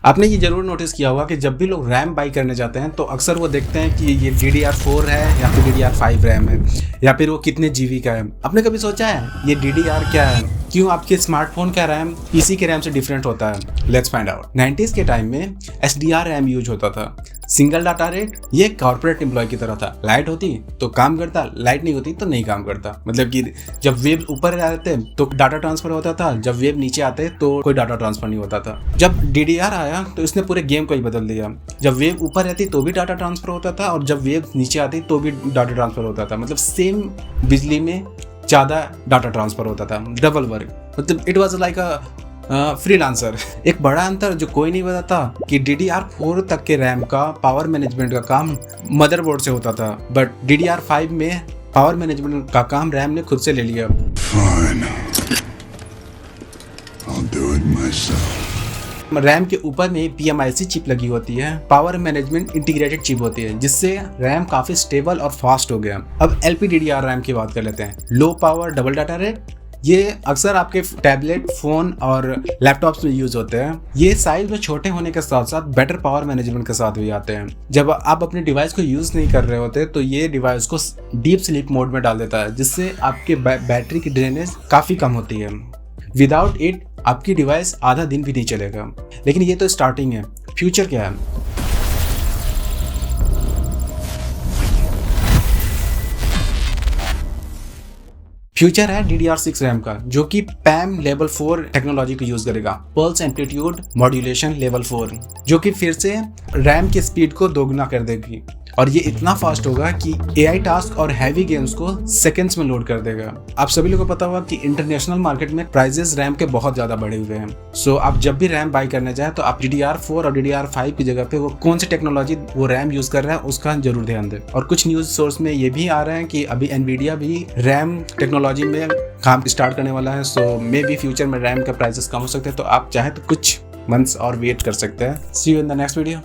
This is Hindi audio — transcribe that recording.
आपने ये जरूर नोटिस किया होगा कि जब भी लोग रैम बाई करने जाते हैं तो अक्सर वो देखते हैं कि ये DDR4 है या फिर DDR5 रैम है या फिर वो कितने जीबी का है। आपने कभी सोचा है ये DDR क्या है, क्यों आपके स्मार्टफोन का रैम पीसी के रैम से डिफरेंट होता है? Let's find out. 90s के टाइम में SDR रैम यूज होता था। सिंगल डाटा रेट, ये कॉर्पोरेट एम्प्लॉय की तरह था। लाइट होती तो काम करता, लाइट नहीं होती तो नहीं काम करता। मतलब कि जब वेव ऊपर आते तो डाटा ट्रांसफर होता था, जब वेव नीचे आते तो कोई डाटा ट्रांसफर नहीं होता था। जब DDR आया तो इसने पूरे गेम को ही बदल दिया। जब वेव ऊपर रहती तो भी डाटा ट्रांसफर होता था और जब वेव नीचे आती तो भी डाटा ट्रांसफर होता था। मतलब सेम बिजली में ज़्यादा डाटा ट्रांसफर होता था, डबल वर्क। मतलब it was like a freelancer. एक बड़ा अंतर जो कोई नहीं बताता कि DDR4 तक के रैम का पावर मैनेजमेंट का काम मदरबोर्ड से होता था, बट DDR5 में पावर मैनेजमेंट का काम रैम ने खुद से ले लिया। Fine. I'll do it myself. RAM के ऊपर में PMIC चिप लगी होती है, पावर मैनेजमेंट इंटीग्रेटेड चिप होती है, जिससे रैम काफी स्टेबल और फास्ट हो गया। अब LPDDR रैम की बात कर लेते हैं। Low power double data rate, ये अक्सर आपके टैबलेट, फोन और लैपटॉप्स में यूज होते हैं। ये साइज में छोटे होने के साथ साथ बेटर पावर मैनेजमेंट के साथ भी आते हैं। जब आप अपने डिवाइस को यूज नहीं कर रहे होते तो ये डिवाइस को डीप स्लीप मोड में डाल देता है, जिससे आपके बैटरी की ड्रेनेज काफी कम होती है। विदाउट इट आपकी डिवाइस आधा दिन भी नहीं चलेगा। लेकिन ये तो स्टार्टिंग है, फ्यूचर क्या है? फ्यूचर है DDR6 रैम का, जो कि PAM लेवल 4 टेक्नोलॉजी को यूज करेगा, पल्स एम्पलीट्यूड मॉड्यूलेशन लेवल 4, जो कि फिर से रैम की स्पीड को दोगुना कर देगी। और ये इतना फास्ट होगा कि AI टास्क और हैवी गेम्स को सेकंड्स में लोड कर देगा। आप सभी लोगों को पता होगा कि इंटरनेशनल मार्केट में प्राइसेस रैम के बहुत ज्यादा बढ़े हुए हैं। सो आप जब भी रैम बाई करने जाए तो आप DDR4 और DDR5 की जगह पे वो कौन सी टेक्नोलॉजी वो रैम यूज कर रहा है उसका जरूर ध्यान दें। और कुछ न्यूज सोर्स में ये भी आ रहा है कि अभी NVIDIA भी रैम टेक्नोलॉजी में काम स्टार्ट करने वाला है। सो मे बी फ्यूचर में रैम का प्राइसेस कम हो सकते हैं, तो आप चाहे तो कुछ मंथ्स और वेट कर सकते हैं। See you in the next video.